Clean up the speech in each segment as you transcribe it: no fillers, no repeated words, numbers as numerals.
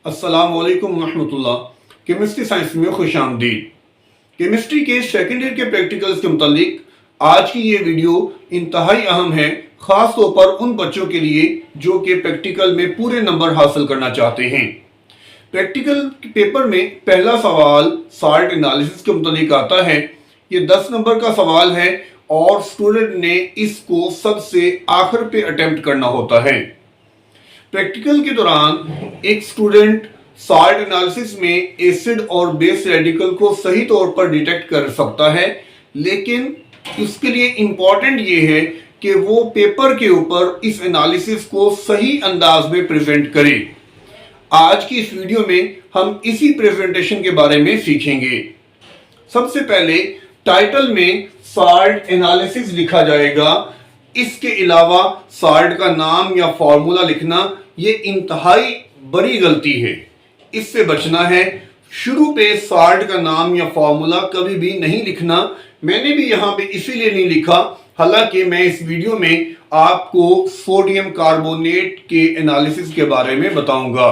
अस्सलाम वालेकुम रहमतुल्लाह। केमिस्ट्री साइंस में खुश आमदीद। केमिस्ट्री के सेकेंड ईयर के प्रैक्टिकल्स के मुतालिक आज की ये वीडियो इंतहाई अहम है, ख़ास तौर पर उन बच्चों के लिए जो कि प्रैक्टिकल में पूरे नंबर हासिल करना चाहते हैं। प्रैक्टिकल पेपर में पहला सवाल साल्ट एनालिसिस के मुतालिक आता है। ये 10 नंबर का सवाल है और स्टूडेंट ने इसको सबसे आखिर पे अटेम्प्ट करना होता है। प्रैक्टिकल के दौरान एक स्टूडेंट साल्ट एनालिसिस में एसिड और बेस रेडिकल को सही तौर पर डिटेक्ट कर सकता है, लेकिन इसके लिए इंपॉर्टेंट ये है कि वो पेपर के ऊपर इस एनालिसिस को सही अंदाज में प्रेजेंट करे। आज की इस वीडियो में हम इसी प्रेजेंटेशन के बारे में सीखेंगे। सबसे पहले टाइटल में साल्ट एनालिसिस लिखा जाएगा। इसके अलावा साल्ट का नाम या फॉर्मूला लिखना ये इंतहाई बड़ी गलती है, इससे बचना है। शुरू पे साल्ट का नाम या फॉर्मूला कभी भी नहीं लिखना। मैंने भी यहाँ पे इसीलिए नहीं लिखा, हालांकि मैं इस वीडियो में आपको सोडियम कार्बोनेट के एनालिसिस के बारे में बताऊंगा।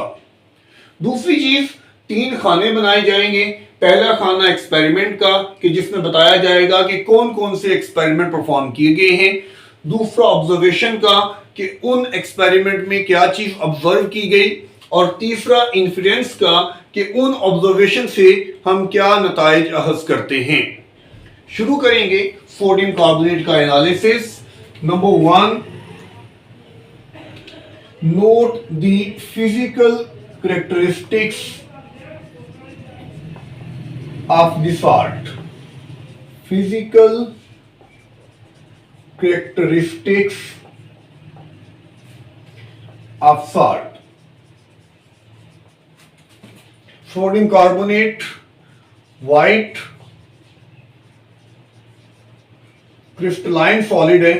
दूसरी चीज, 3 खाने बनाए जाएंगे। पहला खाना एक्सपेरिमेंट का कि जिसमें बताया जाएगा कि कौन कौन से एक्सपेरिमेंट परफॉर्म किए गए हैं। दूसरा ऑब्जर्वेशन का कि उन एक्सपेरिमेंट में क्या चीज ऑब्जर्व की गई। और तीसरा इन्फ्लुएंस का कि उन ऑब्जर्वेशन से हम क्या नताइज अखज़ करते हैं। शुरू करेंगे सोडियम कार्बोनेट का analysis. Number 1, note the physical characteristics of the salt. Physical characteristics of salt. Sodium carbonate, white crystalline solid है,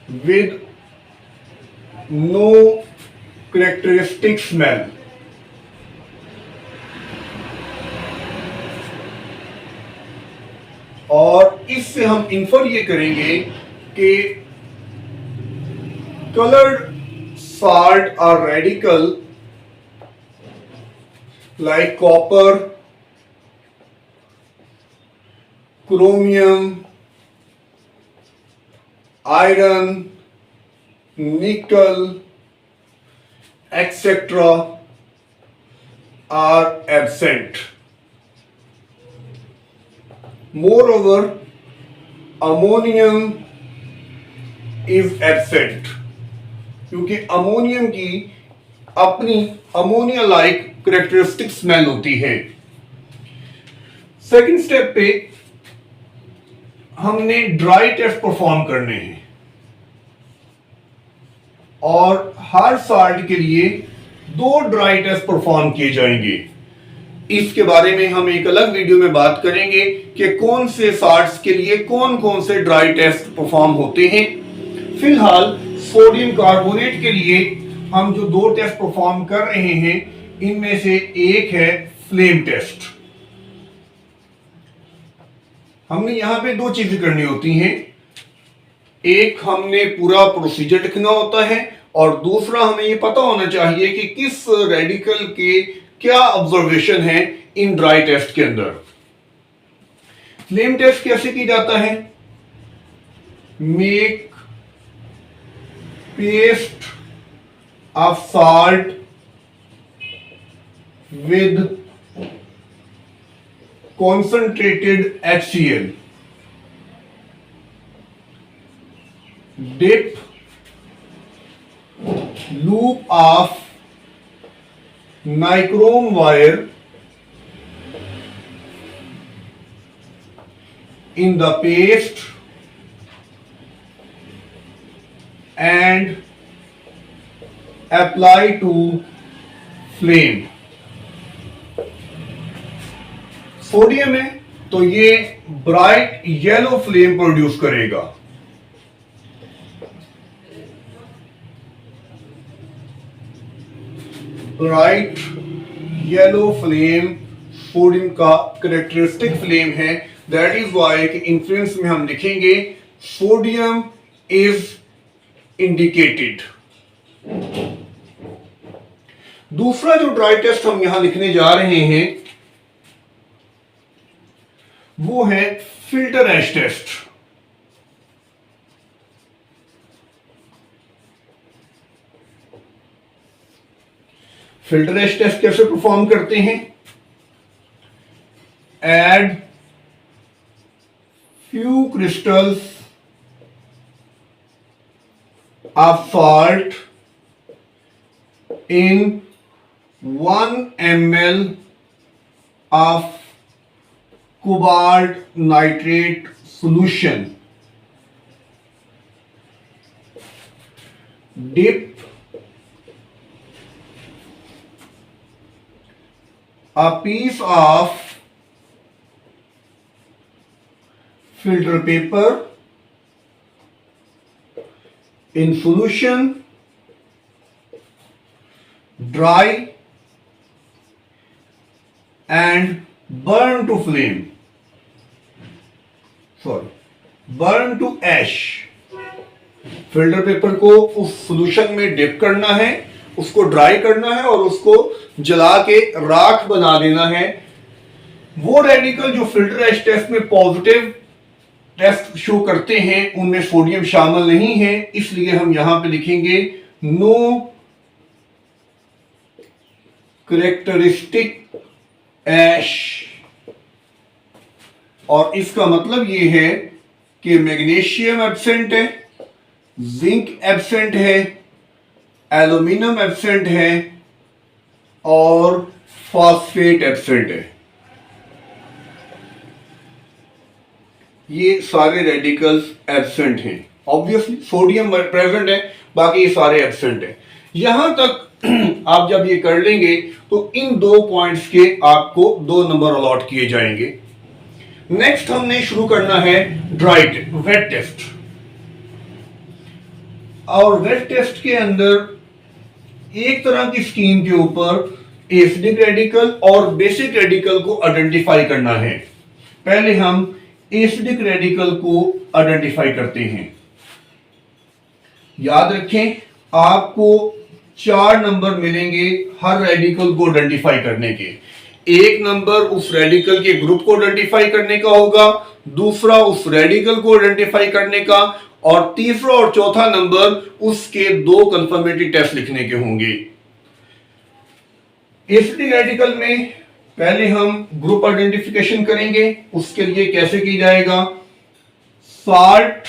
with no characteristic smell. और इससे हम इन्फर ये करेंगे कि colored salt or radical like copper, chromium, iron, nickel, etc. are absent. Moreover, ammonium is absent क्योंकि ammonium की अपनी अमोनिया लाइक कैरेक्टरिस्टिक स्मेल होती है। सेकंड स्टेप पे हमने ड्राई टेस्ट परफॉर्म करने हैं और हर साल्ट के लिए 2 ड्राई टेस्ट परफॉर्म किए जाएंगे। इसके बारे में हम एक अलग वीडियो में बात करेंगे कि कौन से साल्ट्स के लिए कौन कौन से ड्राई टेस्ट परफॉर्म होते हैं। फिलहाल सोडियम कार्बोनेट के लिए हम जो 2 टेस्ट परफॉर्म कर रहे हैं, इनमें से एक है फ्लेम टेस्ट। हमने यहां पे 2 चीजें करनी होती हैं। एक, हमने पूरा प्रोसीजर लिखना होता है और दूसरा, हमें ये पता होना चाहिए कि किस रेडिकल के क्या ऑब्जर्वेशन है इन ड्राई टेस्ट के अंदर। फ्लेम टेस्ट कैसे की जाता है? Make paste of salt with concentrated HCl, dip loop of nichrome wire in the paste and apply to flame. Sodium है तो ये ब्राइट येलो फ्लेम प्रोड्यूस करेगा। ब्राइट येलो फ्लेम सोडियम का कैरेक्टरिस्टिक फ्लेम है। दैट इज वाई कि inference में हम लिखेंगे सोडियम इज इंडिकेटेड। दूसरा जो ड्राई टेस्ट हम यहां लिखने जा रहे हैं वो है filter ash test. Filter ash test कैसे परफॉर्म करते हैं? Add few crystals of salt in 1 ml of cobalt nitrate solution. Dip a piece of filter paper in solution, dry and burn to flame. burn to ash. Filter paper को उस solution में dip करना है, उसको dry करना है और उसको जला के राख बना देना है। वो रेडिकल जो फिल्टर एज टेस्ट में पॉजिटिव टेस्ट शो करते हैं उनमें सोडियम शामिल नहीं है, इसलिए हम यहां पे लिखेंगे नो कैरेक्टरिस्टिक ऐश। और इसका मतलब ये है कि मैग्नीशियम एब्सेंट है, जिंक एब्सेंट है, एल्यूमिनियम एब्सेंट है और फॉस्फेट एब्सेंट है। ये सारे रेडिकल्स एब्सेंट हैं। ऑब्वियसली सोडियम प्रेजेंट है, बाकी ये सारे एब्सेंट हैं। यहां तक आप जब ये कर लेंगे तो इन 2 पॉइंट्स के आपको 2 नंबर अलॉट किए जाएंगे। नेक्स्ट हमने शुरू करना है वेट टेस्ट। और वेट टेस्ट के अंदर एक तरह की स्कीम के ऊपर एसिडिक रेडिकल और बेसिक रेडिकल को आइडेंटिफाई करना है। पहले हम एसिडिक रेडिकल को आइडेंटिफाई करते हैं। याद रखें, आपको 4 नंबर मिलेंगे हर रेडिकल को आइडेंटिफाई करने के। एक नंबर उस रेडिकल के ग्रुप को आइडेंटिफाई करने का होगा, दूसरा उस रेडिकल को आइडेंटिफाई करने का, और तीसरा और चौथा नंबर उसके 2 कंफर्मेटरी टेस्ट लिखने के होंगे। एसिडिक रेडिकल में पहले हम ग्रुप आइडेंटिफिकेशन करेंगे। उसके लिए कैसे की जाएगा? Salt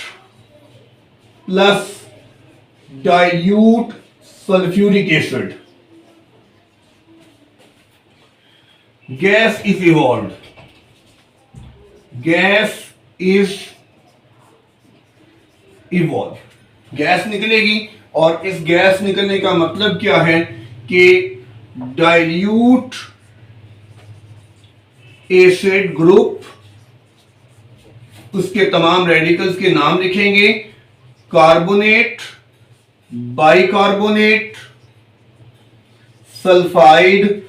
plus dilute sulphuric acid, gas is evolved. Gas is evolve, gas निकलेगी। और इस गैस निकलने का मतलब क्या है कि डाइल्यूट एसिड ग्रुप, उसके तमाम रेडिकल्स के नाम लिखेंगे। Carbonate, bicarbonate, sulphide,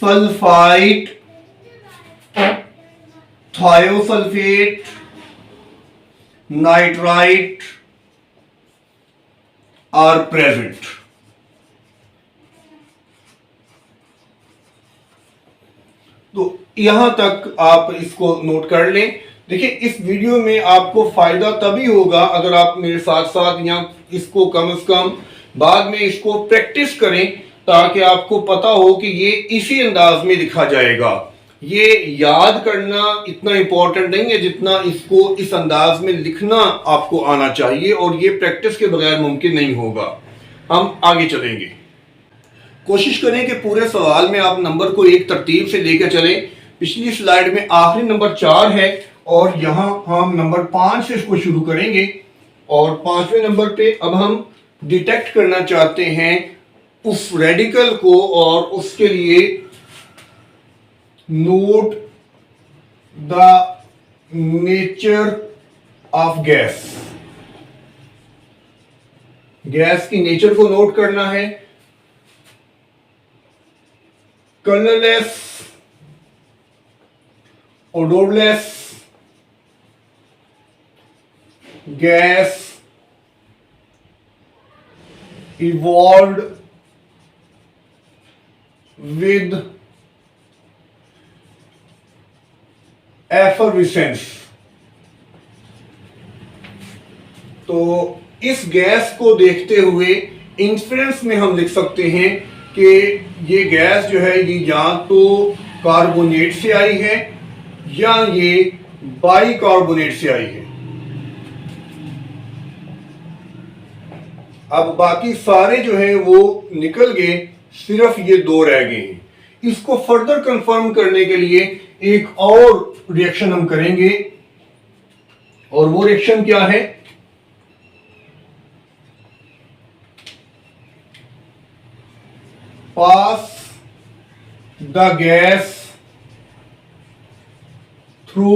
sulphide, thiosulphate, nitrite are present. तो यहां तक आप इसको नोट कर लें। देखिए, इस वीडियो में आपको फायदा तभी होगा अगर आप मेरे साथ साथ या इसको कम से कम बाद में इसको प्रैक्टिस करें, ताकि आपको पता हो कि ये इसी अंदाज में लिखा जाएगा। ये याद करना इतना इंपॉर्टेंट नहीं है जितना इसको इस अंदाज में लिखना आपको आना चाहिए, और ये प्रैक्टिस के बगैर मुमकिन नहीं होगा। हम आगे चलेंगे। कोशिश करें कि पूरे सवाल में आप नंबर को एक तरतीब से लेकर चलें। पिछली स्लाइड में आखिरी नंबर 4 है और यहां हम नंबर 5 से इसको शुरू करेंगे। और 5वें नंबर पे अब हम डिटेक्ट करना चाहते हैं उस रेडिकल को, और उसके लिए note the nature of gas. Gas की नेचर को नोट करना है। Colourless, odorless gas evolved with effervescence। तो इस गैस को देखते हुए इन्फ्रेंस में हम लिख सकते हैं कि ये गैस जो है ये या तो कार्बोनेट से आई है या ये बाइकार्बोनेट से आई है। अब बाकी सारे जो है वो निकल गए, सिर्फ ये दो रह गए हैं। इसको फर्दर कंफर्म करने के लिए एक और रिएक्शन हम करेंगे, और वो रिएक्शन क्या है? Pass the gas through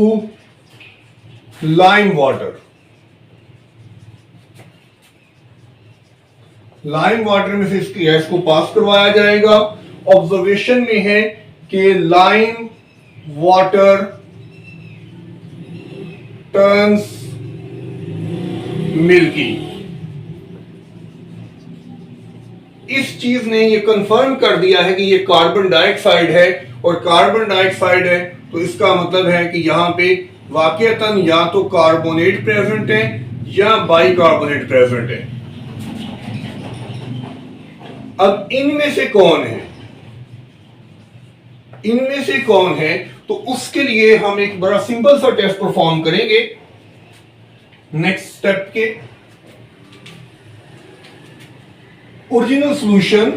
lime water. Lime water में से इस गैस को पास करवाया जाएगा। ऑब्जर्वेशन में है कि लाइम वाटर टर्न्स मिल्की। इस चीज ने ये कंफर्म कर दिया है कि ये कार्बन डाइऑक्साइड है, और कार्बन डाइऑक्साइड है तो इसका मतलब है कि यहां पे वाकईतन या तो कार्बोनेट प्रेजेंट है या बाइकार्बोनेट प्रेजेंट है। अब इनमें से कौन है, इनमें से कौन है? तो उसके लिए हम एक बड़ा सिंपल सा टेस्ट परफॉर्म करेंगे। नेक्स्ट स्टेप के ओरिजिनल सॉल्यूशन,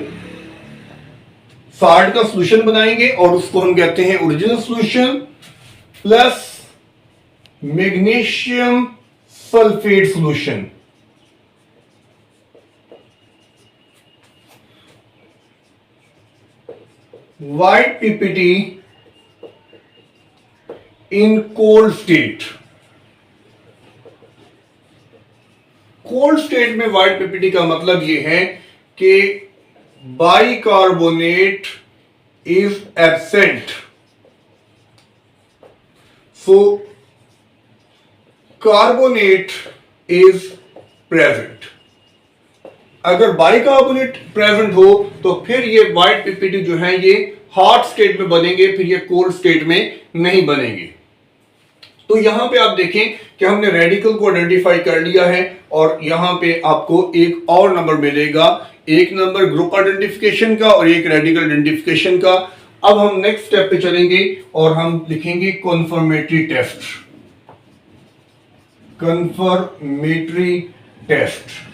साल्ट का सॉल्यूशन बनाएंगे और उसको हम कहते हैं original solution plus magnesium sulphate solution. White ppt in cold state. Cold state में व्हाइट पीपीटी का मतलब यह है कि bicarbonate is absent, so carbonate is present. अगर बाइकार्बोनेट प्रेजेंट हो तो फिर ये व्हाइट पीपीटी जो है ये हॉट स्टेट में बनेंगे, फिर ये कोल्ड स्टेट में नहीं बनेंगे। तो यहां पे आप देखें कि हमने रेडिकल को आइडेंटिफाई कर लिया है, और यहां पे आपको एक और नंबर मिलेगा, एक नंबर ग्रुप आइडेंटिफिकेशन का और एक रेडिकल आइडेंटिफिकेशन का। अब हम नेक्स्ट स्टेप पे चलेंगे और हम लिखेंगे कन्फर्मेटरी टेस्ट। Confirmatory test.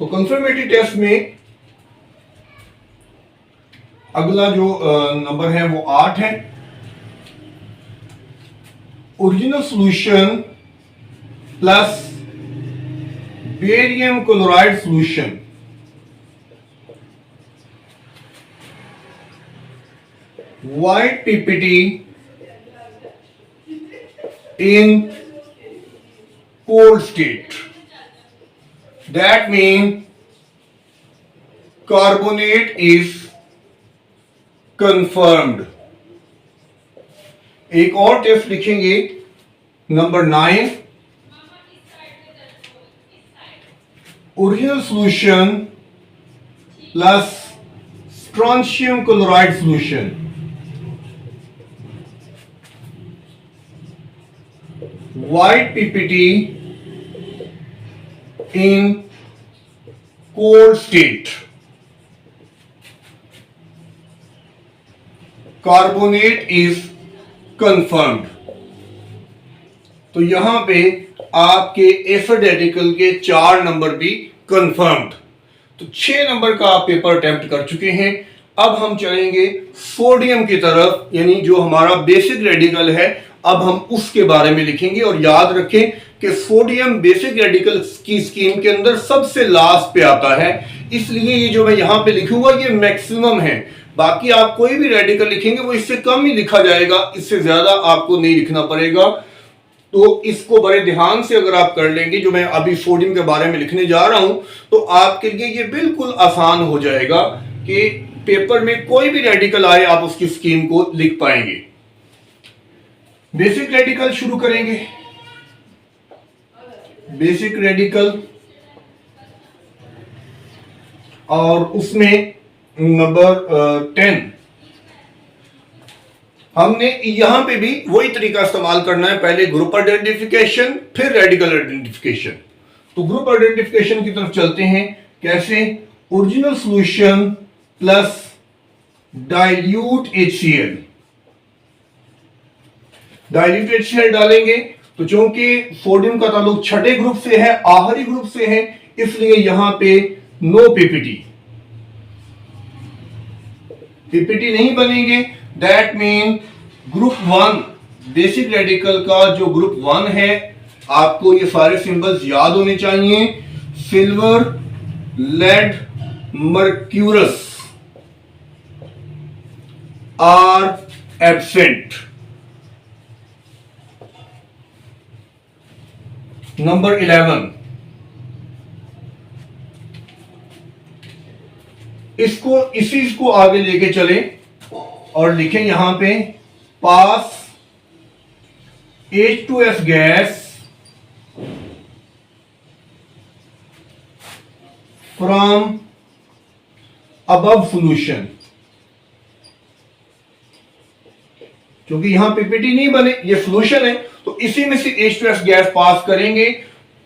तो कन्फर्मेटरी टेस्ट में अगला जो नंबर है वो 8 है। Original solution plus barium chloride solution. White ppt in cold state. That means carbonate is confirmed। एक और टेस्ट लिखेंगे number 9। Original solution plus strontium chloride solution. White ppt in cold state। Carbonate is confirmed। तो यहां पे आपके acid radical के 4 number भी confirmed. तो 6 नंबर का आप पेपर अटेम्प्ट कर चुके हैं। अब हम चलेंगे सोडियम की तरफ, यानी जो हमारा बेसिक रेडिकल है, अब हम उसके बारे में लिखेंगे। और याद रखें कि सोडियम बेसिक रेडिकल की स्कीम के अंदर सबसे लास्ट पे आता है, इसलिए ये जो मैं यहां पे लिखूंगा ये मैक्सिमम है। बाकी आप कोई भी रेडिकल लिखेंगे वो इससे कम ही लिखा जाएगा, इससे ज्यादा आपको नहीं लिखना पड़ेगा। तो इसको बड़े ध्यान से अगर आप कर लेंगे, जो मैं अभी सोडियम के बारे में लिखने जा रहा हूं, तो आपके लिए ये बिल्कुल आसान हो जाएगा कि पेपर में कोई भी रेडिकल आए आप उसकी स्कीम को लिख पाएंगे। बेसिक रेडिकल शुरू करेंगे। बेसिक रेडिकल और उसमें नंबर 10 हमने यहां पे भी वही तरीका इस्तेमाल करना है, पहले ग्रुप आइडेंटिफिकेशन फिर रेडिकल आइडेंटिफिकेशन। तो ग्रुप आइडेंटिफिकेशन की तरफ चलते हैं। कैसे? Original solution plus dilute HCl। Dilute HCl डालेंगे तो चूंकि सोडियम का ताल्लुक छठे ग्रुप से है, आखिरी ग्रुप से है, इसलिए यहां पे नो पीपीटी, पीपीटी नहीं बनेंगे। That mean group 1 basic radical का जो ग्रुप 1 है, आपको ये सारे सिंबल्स याद होने चाहिए। Silver, lead, mercurous are absent. Number 11, इसको आगे लेके चले और लिखें यहां पे pass H2S gas from above solution. क्योंकि यहां पीपीटी नहीं बने, ये सॉल्यूशन है, तो इसी में से H2S गैस पास करेंगे।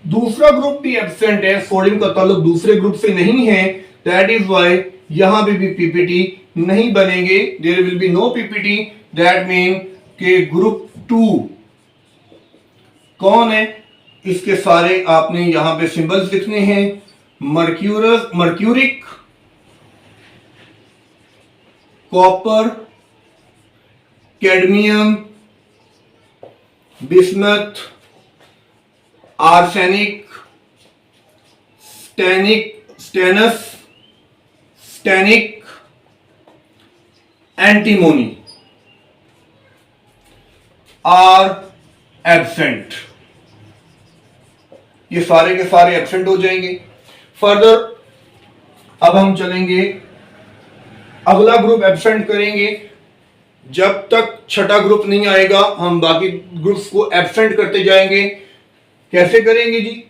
दूसरा ग्रुप भी एब्सेंट है, सोडियम का ताल्लुक दूसरे ग्रुप से नहीं है, दैट इज वाई यहां पे भी पीपीटी नहीं बनेंगे। There will be no PPT. That mean के ग्रुप 2 कौन है, इसके सारे आपने यहां पे सिंबल्स लिखने हैं। Mercuric, copper, cadmium, bismuth, arsenic, stannic, antimony are absent. ये सारे के सारे एब्सेंट हो जाएंगे। फर्दर अब हम चलेंगे, अगला ग्रुप एब्सेंट करेंगे। जब तक छठा ग्रुप नहीं आएगा हम बाकी ग्रुप्स को एब्सेंट करते जाएंगे। कैसे करेंगे जी?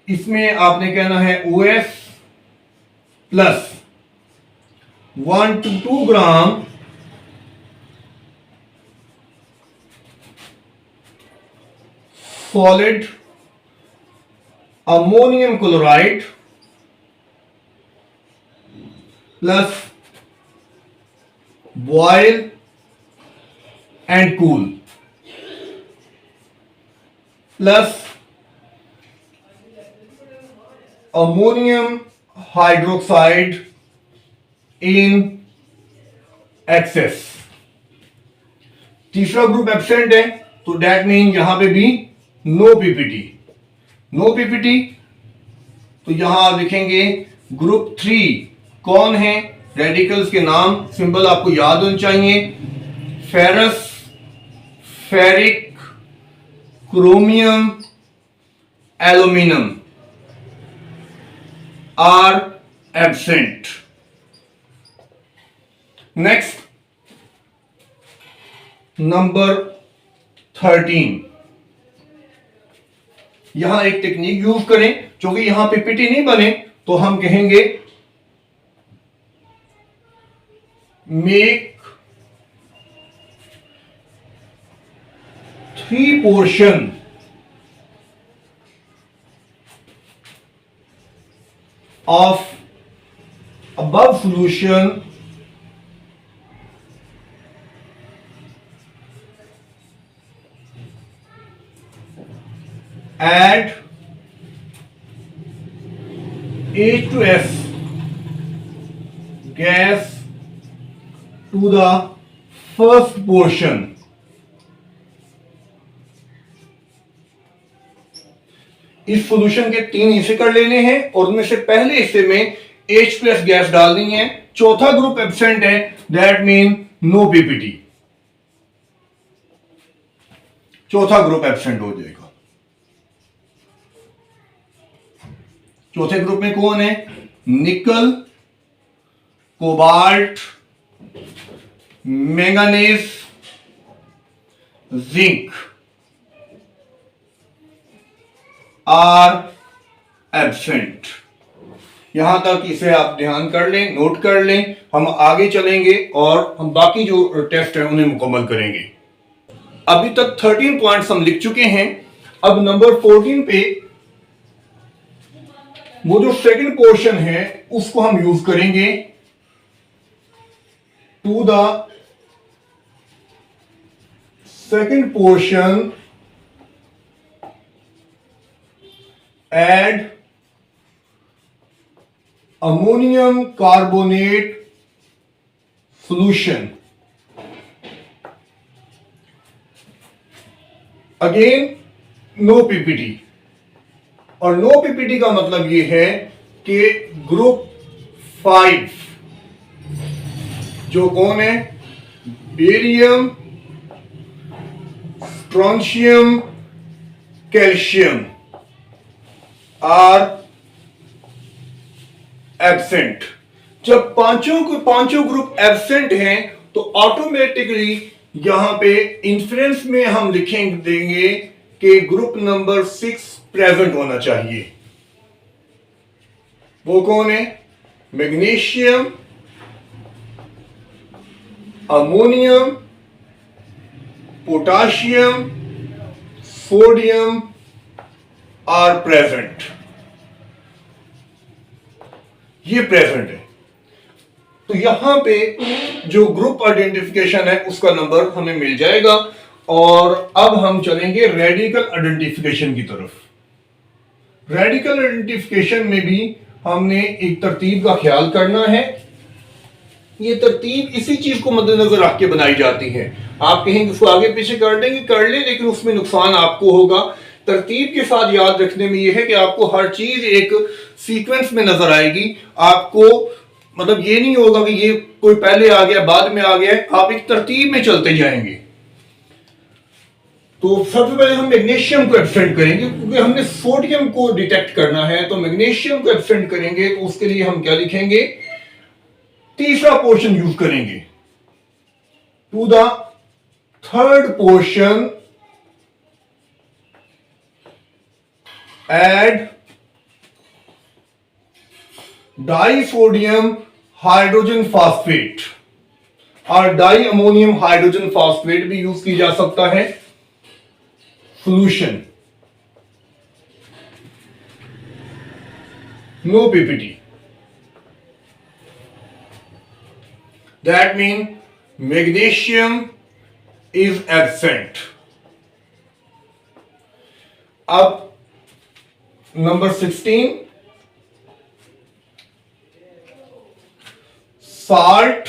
इसमें आपने कहना है OS plus 1 to 2 gram solid ammonium chloride plus boil and cool plus ammonium hydroxide in excess. तीसरा ग्रुप एब्सेंट है, तो दैट मीन यहां पे भी नो पीपीटी। नो पीपीटी तो यहां आप लिखेंगे ग्रुप 3 कौन है, रेडिकल्स के नाम सिंबल आपको याद होने चाहिए। Ferrous, ferric, chromium, aluminium are absent. Next number 13, यहां एक टेक्निक यूज करें, क्योंकि यहां पीपीटी नहीं बने तो हम कहेंगे make 3 portion of above solution add H2S gas to the first portion। इस सॉल्यूशन के 3 हिस्से कर लेने हैं और उनमें से पहले हिस्से में H+ गैस डालनी है। चौथा ग्रुप एब्सेंट है, दैट मीन नो पीपीटी। चौथा ग्रुप एब्सेंट हो जाएगा। चौथे ग्रुप में कौन है? Nickel, cobalt, manganese, zinc are absent. यहां तक इसे आप ध्यान कर लें, नोट कर लें। हम आगे चलेंगे और हम बाकी जो टेस्ट है उन्हें मुकम्मल करेंगे। अभी तक 13 पॉइंट्स हम लिख चुके हैं। अब नंबर 14 पे वो जो सेकंड पोर्शन है उसको हम यूज करेंगे। To the second portion add ammonium carbonate solution। Again no PPT. और नो पीपीटी का मतलब यह है कि ग्रुप 5 जो कौन है, barium, strontium, calcium are absent. जब पांचों ग्रुप एब्सेंट हैं तो ऑटोमेटिकली यहां पे इन्फ्रेंस में हम देंगे कि ग्रुप नंबर 6 प्रेजेंट होना चाहिए। वो कौन है, magnesium, ammonium, potassium, sodium are present. ये प्रेजेंट है। तो यहां पे जो ग्रुप आइडेंटिफिकेशन है उसका नंबर हमें मिल जाएगा। और अब हम चलेंगे रेडिकल आइडेंटिफिकेशन की तरफ। रेडिकल आइडेंटिफिकेशन में भी हमने एक तरतीब का ख्याल करना है। ये तरतीब इसी चीज को मद्देनजर रख के बनाई जाती है। आप कहेंगे उसको आगे पीछे कर देंगे, कर ले, लेकिन उसमें नुकसान आपको होगा। तरतीब के साथ याद रखने में यह है कि आपको हर चीज एक सीक्वेंस में नजर आएगी। आपको मतलब ये नहीं होगा कि ये कोई पहले आ गया बाद में आ गया, आप एक तरतीब में चलते जाएंगे। तो सबसे पहले हम मैग्नीशियम को एब्सेंट करेंगे क्योंकि हमने सोडियम को डिटेक्ट करना है। तो मैग्नीशियम को एब्सेंट करेंगे तो उसके लिए हम क्या लिखेंगे, तीसरा पोर्शन यूज करेंगे। To the third portion add disodium hydrogen phosphate और डाई अमोनियम हाइड्रोजन फॉस्फेट भी यूज की जा सकता है solution. No PPT. That mean magnesium is absent. अब number 16 salt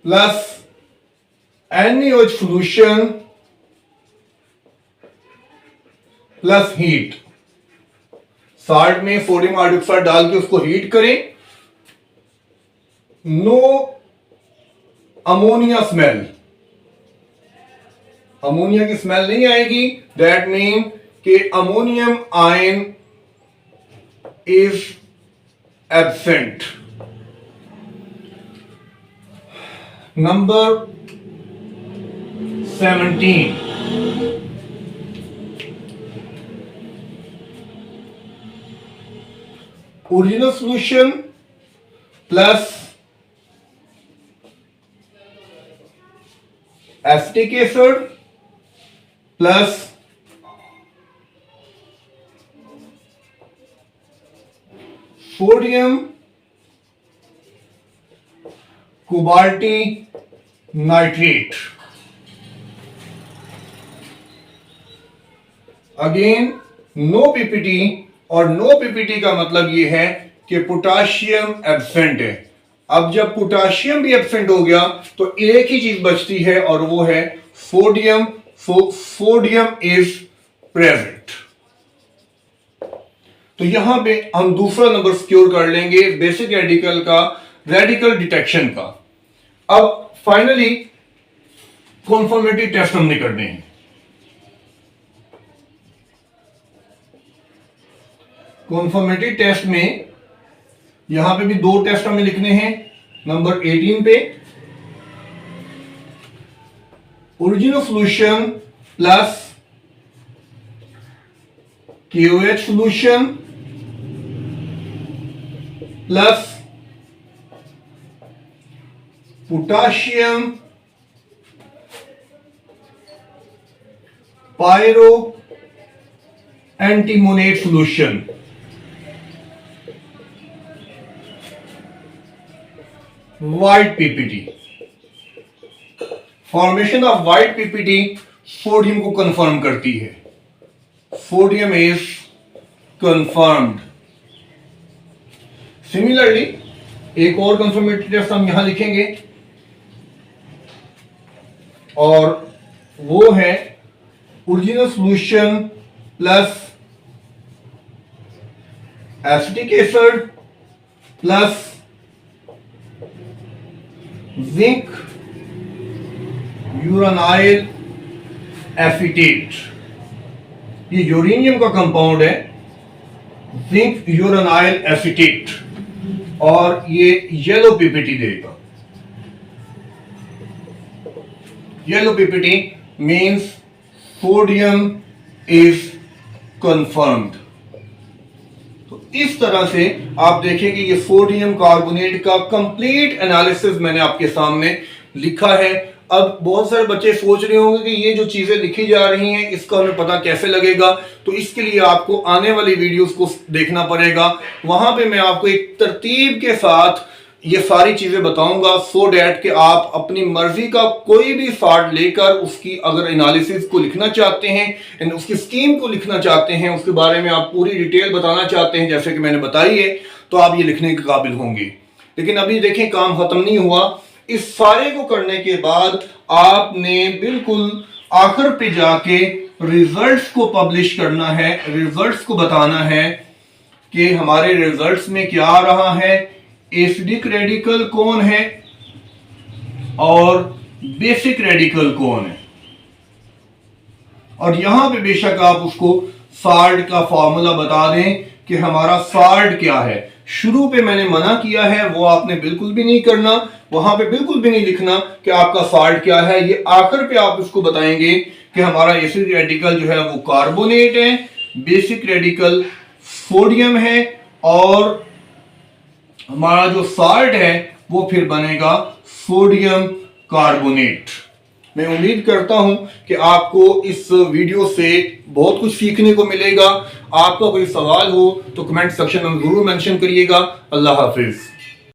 plus NaOH solution plus heat. Salt में sodium hydroxide डाल के उसको हीट करें। नो अमोनिया स्मेल, अमोनिया की स्मेल नहीं आएगी। दैट मीन कि ammonium ion is absent. Number 17 original solution plus acetic acid plus sodium cobaltinitrite. Again no PPT. और नो पीपीटी का मतलब यह है कि पोटाशियम एब्सेंट है। अब जब पोटाशियम भी एब्सेंट हो गया तो एक ही चीज बचती है और वो है सोडियम। Sodium is present. तो यहां पे हम दूसरा नंबर सिक्योर कर लेंगे बेसिक रेडिकल का, रेडिकल डिटेक्शन का। अब फाइनली कॉन्फर्मेटिव टेस्ट हमने करने हैं। कॉन्फर्मेटिव टेस्ट में यहां पे भी दो टेस्ट हमें लिखने हैं। नंबर 18 पे original solution plus KOH solution plus potassium pyroantimonate solution. White ppt, formation of white ppt sodium को कंफर्म करती है। Sodium is confirmed. सिमिलरली एक और कंफर्मेटरी टेस्ट हम यहां लिखेंगे और वो है original solution plus acetic acid plus zinc uranyl acetate. ये यूरेनियम का कंपाउंड है, जिंक यूरानाइल एसीटेट, और ये येलो पीपीटी देगा। Yellow PPT means sodium is confirmed. तो इस तरह से आप देखेंगे ये सोडियम कार्बोनेट का कंप्लीट एनालिसिस मैंने आपके सामने लिखा है। अब बहुत सारे बच्चे सोच रहे होंगे कि ये जो चीजें लिखी जा रही हैं इसका हमें पता कैसे लगेगा, तो इसके लिए आपको आने वाली वीडियोस को देखना पड़ेगा। वहां पे मैं आपको एक तरतीब के साथ ये सारी चीजें बताऊंगा सो डैट कि आप अपनी मर्जी का कोई भी सॉल्ट लेकर उसकी अगर एनालिसिस को लिखना चाहते हैं, उसकी स्कीम को लिखना चाहते हैं, उसके बारे में आप पूरी डिटेल बताना चाहते हैं जैसे कि मैंने बताई है, तो आप ये लिखने के काबिल होंगे। लेकिन अभी देखें काम खत्म नहीं हुआ। इस सारे को करने के बाद आपने बिल्कुल आखिर पे जाके रिजल्ट्स को पब्लिश करना है, रिजल्ट्स को बताना है कि हमारे रिजल्ट्स में क्या आ रहा है, एसिडिक रेडिकल कौन है और बेसिक रेडिकल कौन है। और यहां पे बेशक आप उसको साल्ट का फॉर्मूला बता दें कि हमारा साल्ट क्या है। शुरू पे मैंने मना किया है, वो आपने बिल्कुल भी नहीं करना, वहां पे बिल्कुल भी नहीं लिखना कि आपका साल्ट क्या है। ये आखिर पे आप उसको बताएंगे कि हमारा एसिडिक रेडिकल जो है वो कार्बोनेट है, बेसिक रेडिकल सोडियम है, और हमारा जो साल्ट है वो फिर बनेगा सोडियम कार्बोनेट। मैं उम्मीद करता हूं कि आपको इस वीडियो से बहुत कुछ सीखने को मिलेगा। आपका कोई सवाल हो तो कमेंट सेक्शन में जरूर मेंशन करिएगा। अल्लाह हाफिज।